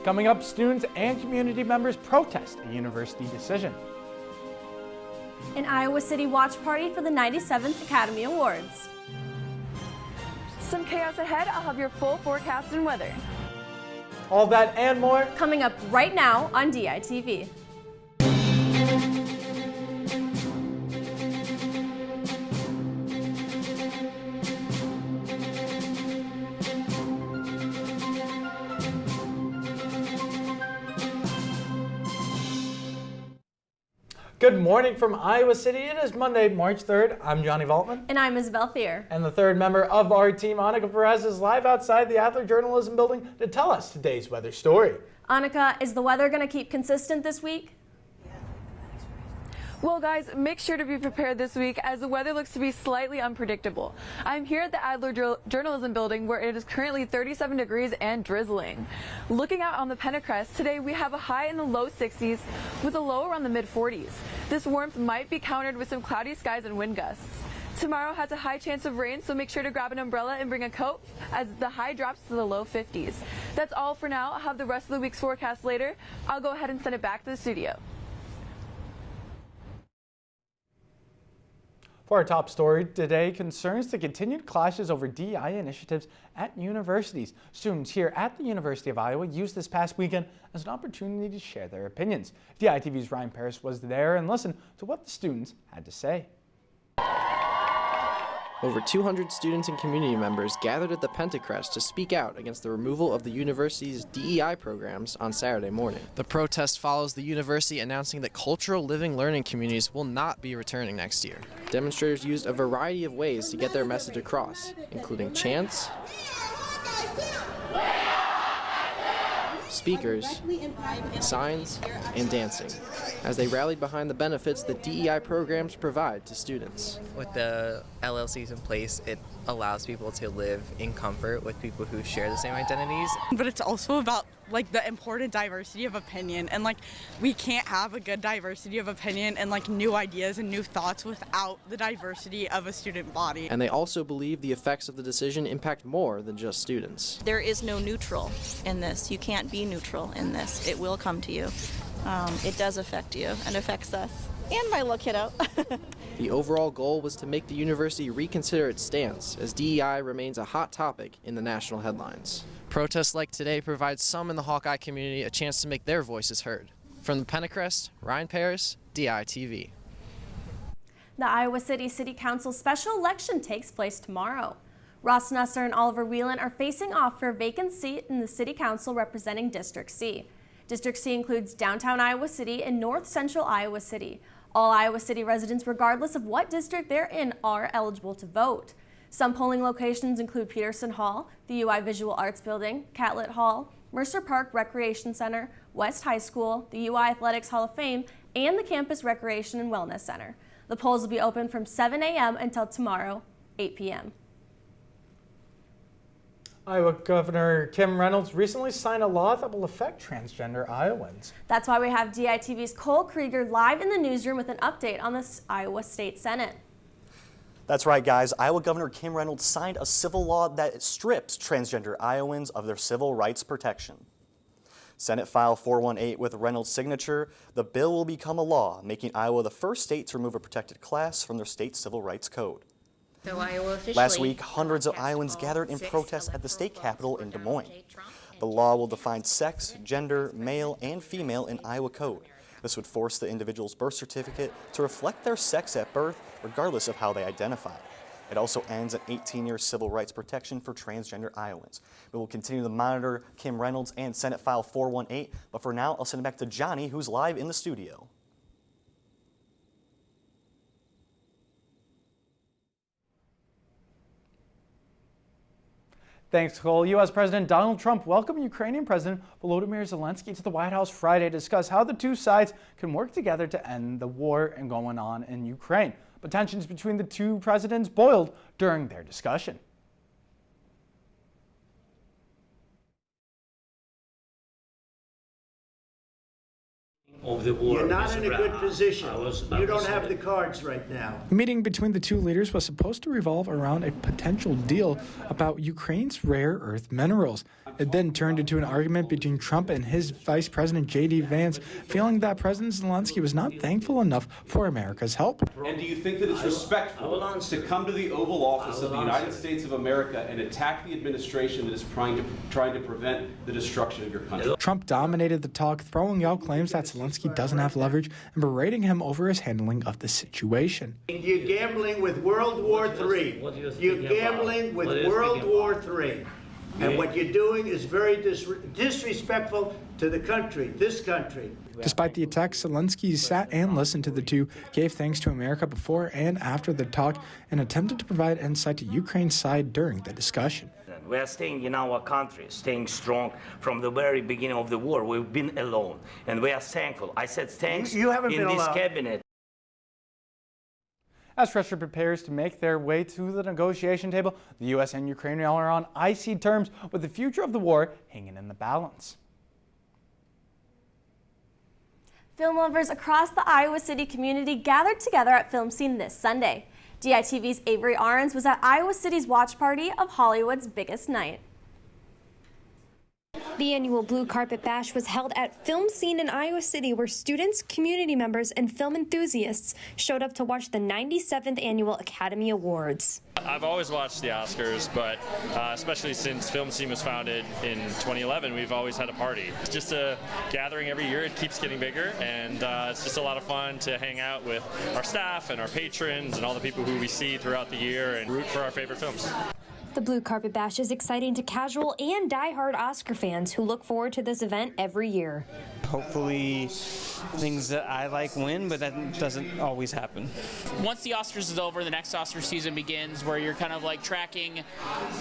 Coming up, students and community members protest a university decision. An Iowa City watch party for the 97th Academy Awards. Some chaos ahead. I'll have your full forecast and weather. All that and more Coming up right now on DITV. Good morning from Iowa City. It is Monday, March 3rd. I'm Johnny Valtman. And I'm Isabel Thier. And the third member of our team, Annika Perez, is live outside the Adler Journalism Building to tell us today's weather story. Annika, is the weather going to keep consistent this week? Well, guys, make sure to be prepared this week as the weather looks to be slightly unpredictable. I'm here at the Adler Journalism Building where it is currently 37 degrees and drizzling. Looking out on the Pentacrest, today we have a high in the low 60s with a low around the mid 40s. This warmth might be countered with some cloudy skies and wind gusts. Tomorrow has a high chance of rain, so make sure to grab an umbrella and bring a coat as the high drops to the low 50s. That's all for now. I'll have the rest of the week's forecast later. I'll go ahead and send it back to the studio. For our top story today, concerns the continued clashes over DEI initiatives at universities. Students here at the University of Iowa used this past weekend as an opportunity to share their opinions. DITV's Ryan Paris was there and listened to what the students had to say. Over 200 students and community members gathered at the Pentacrest to speak out against the removal of the university's DEI programs on Saturday morning. The protest follows the university announcing that cultural living learning communities will not be returning next year. Demonstrators used a variety of ways to get their message across, including chants, speakers, signs, and dancing, as they rallied behind the benefits that DEI programs provide to students. With the LLCs in place, it allows people to live in comfort with people who share the same identities. But it's also about the important diversity of opinion, and we can't have a good diversity of opinion and new ideas and new thoughts without the diversity of a student body. And they also believe the effects of the decision impact more than just students. There is no neutral in this. You can't be neutral in this. It will come to you. It does affect you and affects us. And my little kiddo. The overall goal was to make the university reconsider its stance, as DEI remains a hot topic in the national headlines. Protests like today provide some in the Hawkeye community a chance to make their voices heard. From the Pentacrest, Ryan Paris, DITV. The Iowa City City Council special election takes place tomorrow. Ross Nusser and Oliver Whelan are facing off for a vacant seat in the City Council representing District C. District C includes downtown Iowa City and north central Iowa City. All Iowa City residents, regardless of what district they're in, are eligible to vote. Some polling locations include Peterson Hall, the UI Visual Arts Building, Catlett Hall, Mercer Park Recreation Center, West High School, the UI Athletics Hall of Fame, and the Campus Recreation and Wellness Center. The polls will be open from 7 a.m. until tomorrow, 8 p.m. Iowa Governor Kim Reynolds recently signed a law that will affect transgender Iowans. That's why we have DITV's Cole Krieger live in the newsroom with an update on the Iowa State Senate. That's right, guys. Iowa Governor Kim Reynolds signed a civil law that strips transgender Iowans of their civil rights protection. Senate File 418 with Reynolds' signature, the bill will become a law, making Iowa the first state to remove a protected class from their state civil rights code. Last week, hundreds of Iowans gathered in protest at the state capitol in Des Moines. The law will define sex, gender, male, and female in Iowa code. This would force the individual's birth certificate to reflect their sex at birth, regardless of how they identify. It also ends an 18-year civil rights protection for transgender Iowans. We will continue to monitor Kim Reynolds and Senate File 418, but for now, I'll send it back to Johnny, who's live in the studio. Thanks, Cole. U.S. President Donald Trump welcomed Ukrainian President Volodymyr Zelensky to the White House Friday to discuss how the two sides can work together to end the war going on in Ukraine. But tensions between the two presidents boiled during their discussion. of the war. You're not in a good position. You don't have the represented. cards right now. The meeting between the two leaders was supposed to revolve around a potential deal about Ukraine's rare earth minerals. It then turned into an argument between Trump and his Vice President J.D. Vance, feeling that President Zelensky was not thankful enough for America's help. And do you think that it's respectful to come to the Oval Office of the United States of America and attack the administration that is trying to prevent the destruction of your country? Trump dominated the talk, throwing out claims that Zelensky doesn't have leverage and berating him over his handling of the situation. You're gambling with World War III. You're gambling with World War III. And what you're doing is very disrespectful to the country, this country. Despite the attack, Zelensky sat and listened to the two, gave thanks to America before and after the talk, and attempted to provide insight to Ukraine's side during the discussion. We are staying in our country, staying strong from the very beginning of the war. We've been alone, and we are thankful. I said thanks You haven't in been this alone. cabinet. As Russia prepares to make their way to the negotiation table, the U.S. and Ukraine are on icy terms, with the future of the war hanging in the balance. Film lovers across the Iowa City community gathered together at Film Scene this Sunday. DITV's Avery Ahrens was at Iowa City's watch party of Hollywood's biggest night. The annual Blue Carpet Bash was held at Film Scene in Iowa City, where students, community members, and film enthusiasts showed up to watch the 97th Annual Academy Awards. I've always watched the Oscars, but especially since Film Scene was founded in 2011, we've always had a party. It's just a gathering every year. It keeps getting bigger, and it's just a lot of fun to hang out with our staff and our patrons and all the people who we see throughout the year and root for our favorite films. The Blue Carpet Bash is exciting to casual and die-hard Oscar fans who look forward to this event every year. Hopefully things that I like win, but that doesn't always happen. Once the Oscars is over, the next Oscar season begins, where you're kind of like tracking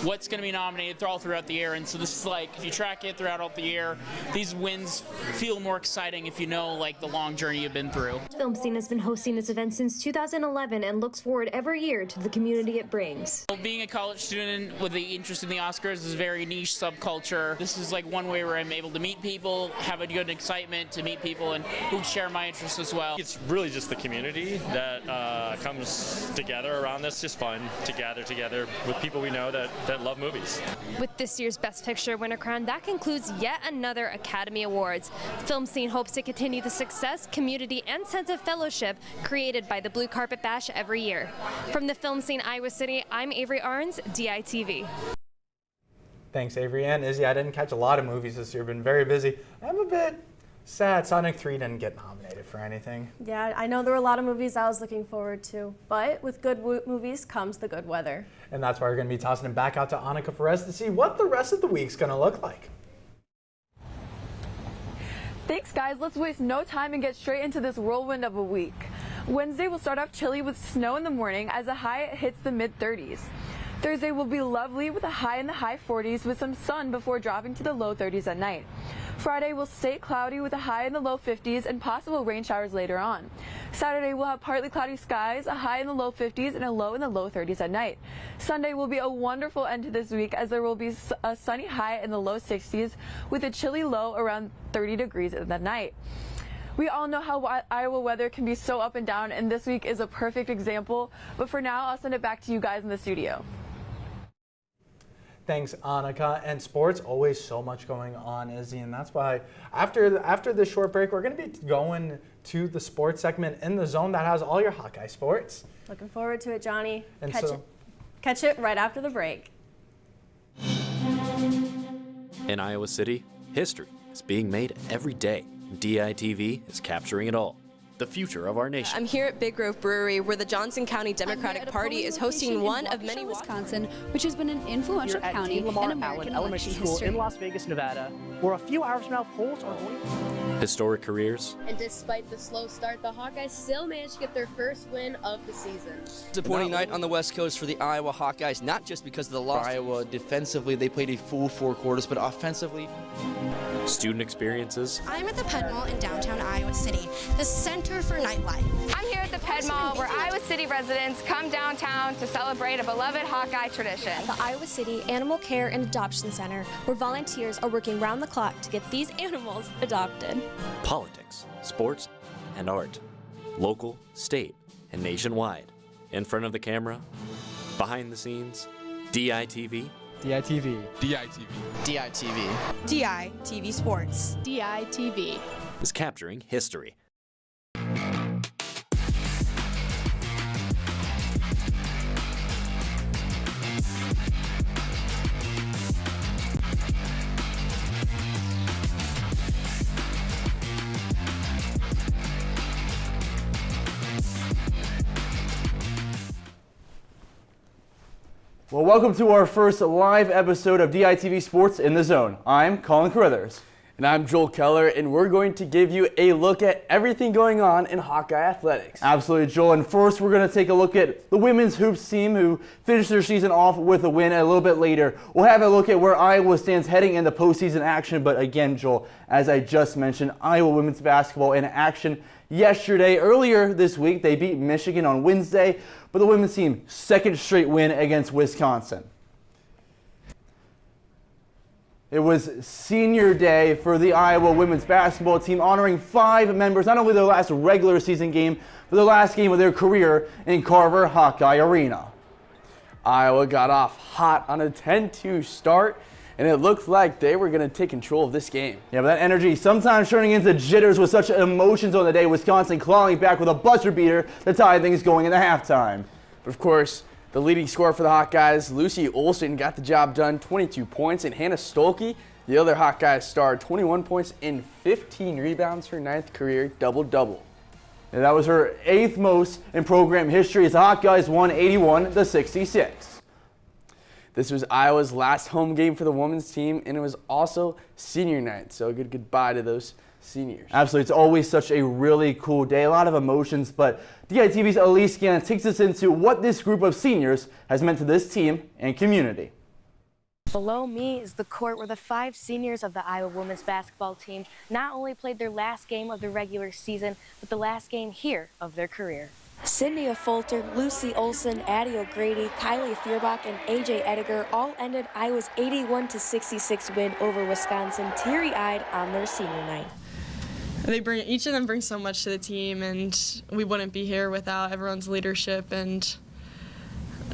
what's going to be nominated all throughout the year. And so this is like, if you track it throughout all the year, these wins feel more exciting if you know like the long journey you've been through. Film Scene has been hosting this event since 2011 and looks forward every year to the community it brings. Being a college student with the interest in the Oscars is a very niche subculture. This is like one way where I'm able to meet people, have a good excitement to meet people and who share my interests as well. It's really just the community that comes together around this. Just fun to gather together with people we know that love movies. With this year's Best Picture winner crown, that concludes yet another Academy Awards. Film Scene hopes to continue the success, community, and sense of fellowship created by the Blue Carpet Bash every year. From the Film Scene Iowa City, I'm Avery Ahrens, DITV. Thanks, Avery. And Izzy, I didn't catch a lot of movies this year. Been very busy. I'm a bit sad Sonic 3 didn't get nominated for anything. Yeah, I know there were a lot of movies I was looking forward to, but with good movies comes the good weather. And that's why we're going to be tossing it back out to Annika Perez to see what the rest of the week's going to look like. Thanks, guys. Let's waste no time and get straight into this whirlwind of a week. Wednesday will start off chilly with snow in the morning as a high hits the mid-30s. Thursday will be lovely with a high in the high 40s with some sun before dropping to the low 30s at night. Friday will stay cloudy with a high in the low 50s and possible rain showers later on. Saturday will have partly cloudy skies, a high in the low 50s and a low in the low 30s at night. Sunday will be a wonderful end to this week as there will be a sunny high in the low 60s with a chilly low around 30 degrees at the night. We all know how Iowa weather can be so up and down, and this week is a perfect example. But for now, I'll send it back to you guys in the studio. Thanks, Annika. And sports, always so much going on, Izzy, and that's why after this short break, we're going to be going to the sports segment in the zone that has all your Hawkeye sports. Looking forward to it, Johnny. And Catch it right after the break. In Iowa City, history is being made every day. DITV is capturing it all. The future of our nation. I'm here at Big Grove Brewery, where the Johnson County Democratic Party is hosting one of many Wisconsin, which has been an influential county in American election history. In Las Vegas, Nevada, where a few hours from now polls are going. Historic careers. And despite the slow start, the Hawkeyes still managed to get their first win of the season. Disappointing night on the West Coast for the Iowa Hawkeyes, not just because of the loss. Iowa, defensively, they played a full 4 quarters, but offensively. Student experiences. I'm at the Penn Mall in downtown Iowa City, the center for nightlife. I'm here at the the Ped Mall, where Iowa City residents come downtown to celebrate a beloved Hawkeye tradition. The Iowa City Animal Care and Adoption Center, where volunteers are working round the clock to get these animals adopted. Politics, sports, and art. Local, state, and nationwide. In front of the camera, behind the scenes, DITV. DITV. DITV. DITV. DITV Sports. DITV is capturing history. Well, welcome to our first live episode of DITV Sports in the Zone. I'm Colin Carruthers. And I'm Joel Keller, and we're going to give you a look at everything going on in Hawkeye athletics. Absolutely, Joel. And first, we're going to take a look at the women's hoops team who finished their season off with a win. And a little bit later, we'll have a look at where Iowa stands heading into postseason action. But again, Joel, as I just mentioned, Iowa women's basketball in action yesterday. Earlier this week, they beat Michigan on Wednesday, but the women's team, second straight win against Wisconsin. It was senior day for the Iowa women's basketball team, honoring 5 members, not only their last regular season game, but their last game of their career in Carver Hawkeye Arena. Iowa got off hot on a 10-2 start, and it looked like they were going to take control of this game. Yeah, but that energy sometimes turning into jitters with such emotions on the day. Wisconsin clawing back with a buzzer beater to tie things going into halftime. But of course, the leading scorer for the Hawkeyes, Lucy Olsen, got the job done, 22 points, and Hannah Stolke, the other Hawkeye star, 21 points and 15 rebounds, her 9th career double-double. And that was her 8th most in program history as the Hawkeyes won 81-66. This was Iowa's last home game for the women's team, and it was also senior night, so a good goodbye to those seniors. Absolutely. It's always such a really cool day, a lot of emotions, but DITV's Elise Gann takes us into what this group of seniors has meant to this team and community. Below me is the court where the 5 seniors of the Iowa women's basketball team not only played their last game of the regular season, but the last game here of their career. Sydney Folter, Lucy Olsen, Addie O'Grady, Kylie Feuerbach, and AJ Ediger all ended Iowa's 81-66 win over Wisconsin teary-eyed on their senior night. Each of them bring so much to the team, and we wouldn't be here without everyone's leadership and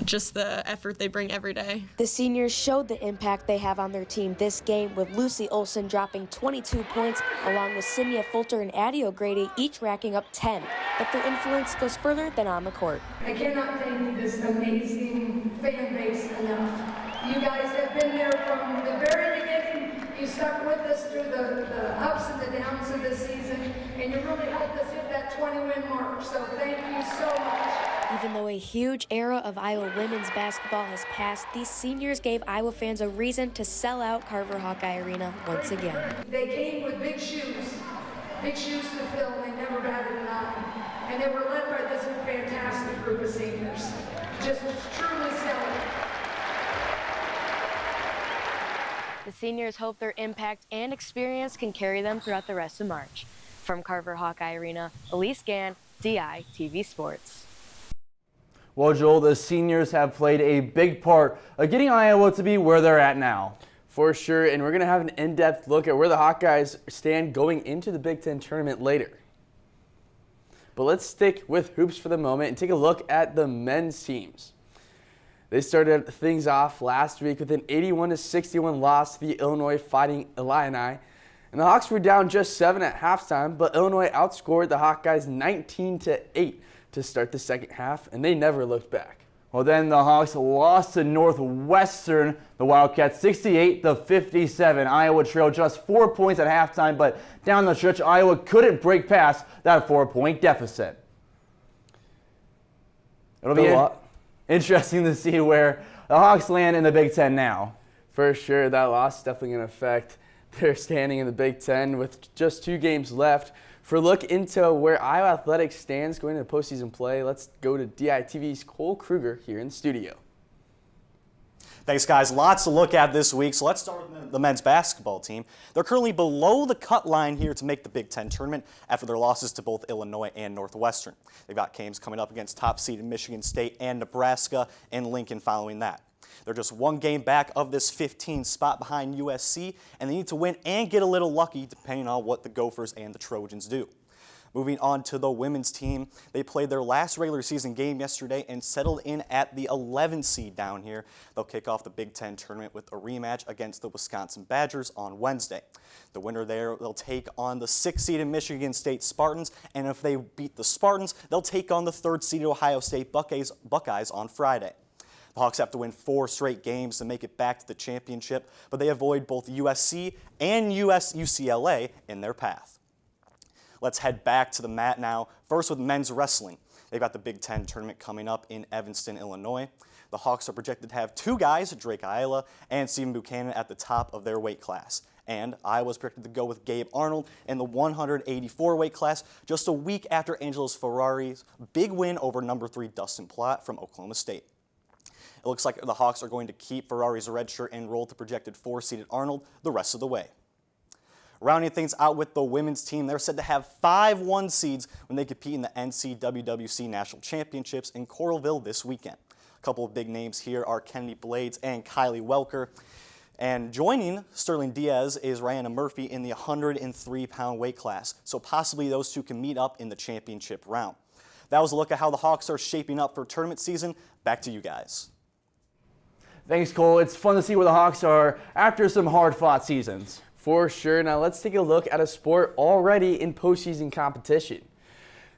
just the effort they bring every day. The seniors showed the impact they have on their team this game, with Lucy Olsen dropping 22 points, along with Sydney Folter and Addie O'Grady each racking up 10. But their influence goes further than on the court. I cannot thank this amazing fan base enough. You guys have been there from the very beginning. You stuck with us through the ups and the downs of the season, and you really helped us hit that 20-win mark. So thank you so much. Even though a huge era of Iowa women's basketball has passed, these seniors gave Iowa fans a reason to sell out Carver Hawkeye Arena once again. They came with big shoes to fill, and they never batted an eye. And they were led by this fantastic group of seniors. Just was truly stellar. The seniors hope their impact and experience can carry them throughout the rest of March. From Carver Hawkeye Arena, Elise Gann, DITV Sports. Well, Joel, the seniors have played a big part of getting Iowa to be where they're at now. For sure, and we're going to have an in-depth look at where the Hawkeyes stand going into the Big Ten tournament later. But let's stick with hoops for the moment and take a look at the men's teams. They started things off last week with an 81-61 loss to the Illinois Fighting Illini. And the Hawks were down just 7 at halftime, but Illinois outscored the Hawkeyes 19-8 to start the second half, and they never looked back. Well, then the Hawks lost to Northwestern, the Wildcats 68-57. Iowa trailed just 4 points at halftime, but down the stretch, Iowa couldn't break past that 4-point deficit. It'll be interesting to see where the Hawks land in the Big Ten now. For sure, that loss is definitely going to affect their standing in the Big Ten with just 2 games left. For a look into where Iowa athletics stands going into postseason play, let's go to DITV's Cole Kruger here in the studio. Thanks, guys. Lots to look at this week. So let's start with the men's basketball team. They're currently below the cut line here to make the Big Ten tournament after their losses to both Illinois and Northwestern. They've got games coming up against top seeded Michigan State and Nebraska, and Lincoln following that. They're just one game back of this 15 spot behind USC, and they need to win and get a little lucky depending on what the Gophers and the Trojans do. Moving on to the women's team, they played their last regular season game yesterday and settled in at the 11 seed down here. They'll kick off the Big Ten tournament with a rematch against the Wisconsin Badgers on Wednesday. The winner there, they'll take on the 6th seeded Michigan State Spartans, and if they beat the Spartans, they'll take on the 3rd seeded Ohio State Buckeyes on Friday. The Hawks have to win 4 straight games to make it back to the championship, but they avoid both USC and UCLA in their path. Let's head back to the mat now, first with men's wrestling. They've got the Big Ten tournament coming up in Evanston, Illinois. The Hawks are projected to have 2 guys, Drake Ayala and Stephen Buchanan, at the top of their weight class. And Iowa's projected to go with Gabe Arnold in the 184 weight class, just a week after Angelos Ferrari's big win over number 3 Dustin Plott from Oklahoma State. It looks like the Hawks are going to keep Ferrari's red shirt and roll to projected 4-seeded Arnold the rest of the way. Rounding things out with the women's team, they're said to have 5 1 seeds when they compete in the NCWWC National Championships in Coralville this weekend. A couple of big names here are Kennedy Blades and Kylie Welker. And joining Sterling Diaz is Rihanna Murphy in the 103-pound weight class, so possibly those two can meet up in the championship round. That was a look at how the Hawks are shaping up for tournament season. Back to you guys. Thanks, Cole. It's fun to see where the Hawks are after some hard-fought seasons. For sure. Now let's take a look at a sport already in postseason competition.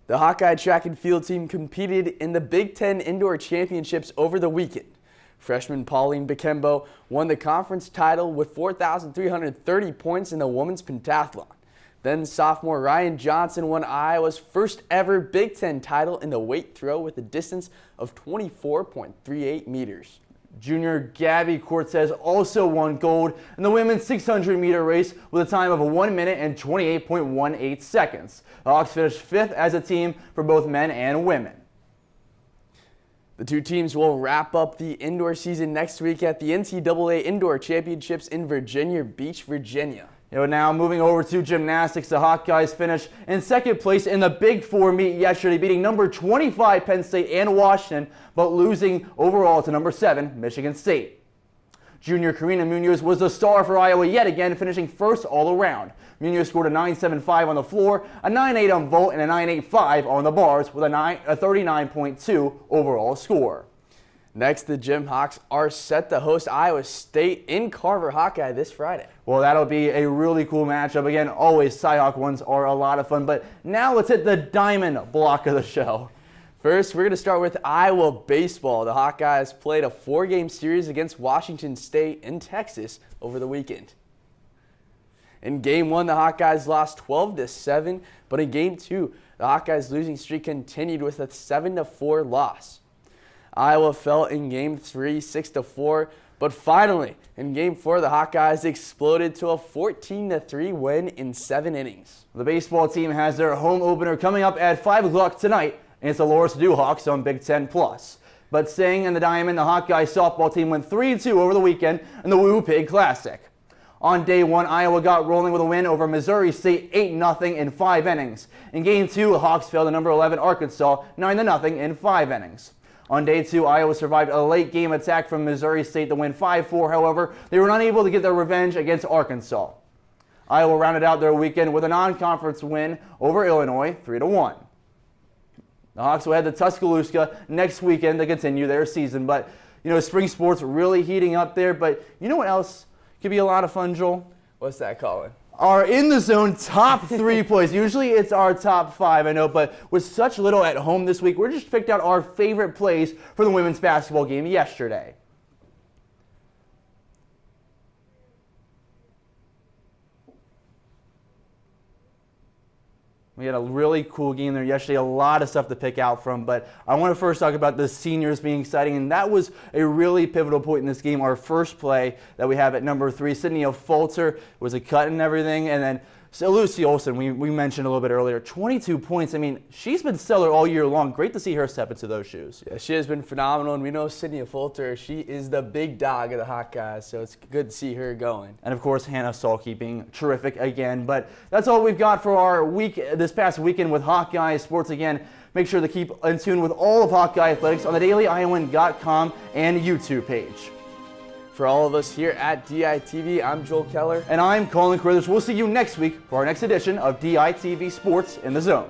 The Hawkeye track and field team competed in the Big Ten Indoor Championships over the weekend. Freshman Pauline Bikembo won the conference title with 4,330 points in the women's pentathlon. Then sophomore Ryan Johnson won Iowa's first ever Big Ten title in the weight throw with a distance of 24.38 meters. Junior Gabby Cortez also won gold in the women's 600-meter race with a time of 1 minute and 28.18 seconds. The Hawks finished 5th as a team for both men and women. The two teams will wrap up the indoor season next week at the NCAA Indoor Championships in Virginia Beach, Virginia. Now moving over to gymnastics, the Hawkeyes finished in 2nd place in the Big Four meet yesterday, beating number 25 Penn State and Washington, but losing overall to number 7 Michigan State. Junior Karina Munoz was the star for Iowa yet again, finishing 1st all around. Munoz scored a 9.75 on the floor, a 9.8 on vault, and a 9.85 on the bars with a 39.2 overall score. Next, the Gym Hawks are set to host Iowa State in Carver Hawkeye this Friday. Well, that'll be a really cool matchup. Again, always Cyhawk ones are a lot of fun, but now let's hit the diamond block of the show. First, we're going to start with Iowa baseball. The Hawkeyes played a 4-game series against Washington State in Texas over the weekend. In Game 1, the Hawkeyes lost 12-7, but in Game 2, the Hawkeyes' losing streak continued with a 7-4 loss. Iowa fell in Game 3, 6-4, but finally, in Game 4, the Hawkeyes exploded to a 14-3 win in 7 innings. The baseball team has their home opener coming up at 5 o'clock tonight, and it's the Loras Dew Hawks on Big Ten Plus. But staying in the diamond, the Hawkeye softball team went 3-2 over the weekend in the Woo Pig Classic. On day 1, Iowa got rolling with a win over Missouri State 8-0 in 5 innings. In Game 2, the Hawks fell to number 11 Arkansas 9-0 in 5 innings. On day 2, Iowa survived a late game attack from Missouri State to win 5-4. However, they were unable to get their revenge against Arkansas. Iowa rounded out their weekend with a non-conference win over Illinois 3-1. The Hawks will head to Tuscaloosa next weekend to continue their season. But, spring sports really heating up there. But you know what else could be a lot of fun, Joel? What's that, Colin? Our in the zone top 3 plays. Usually it's our top 5, I know, but with such little at home this week, we're just picked out our favorite plays for the women's basketball game yesterday. We had a really cool game there yesterday, a lot of stuff to pick out from, but I want to first talk about the seniors being exciting, and that was a really pivotal point in this game. Our first play that we have at number 3, Sydney Fulter, was a cut and everything, and then So Lucy Olson, we mentioned a little bit earlier, 22 points. I mean, she's been stellar all year long. Great to see her step into those shoes. Yeah, she has been phenomenal, and we know Sydney Fulter, she is the big dog of the Hawkeyes, so it's good to see her going. And of course, Hannah Salke being terrific again. But that's all we've got for our week this past weekend with Hawkeye Sports. Again, make sure to keep in tune with all of Hawkeye Athletics on the DailyIowan.com and YouTube page. For all of us here at DITV, I'm Joel Keller. And I'm Colin Carruthers. We'll see you next week for our next edition of DITV Sports in the Zone.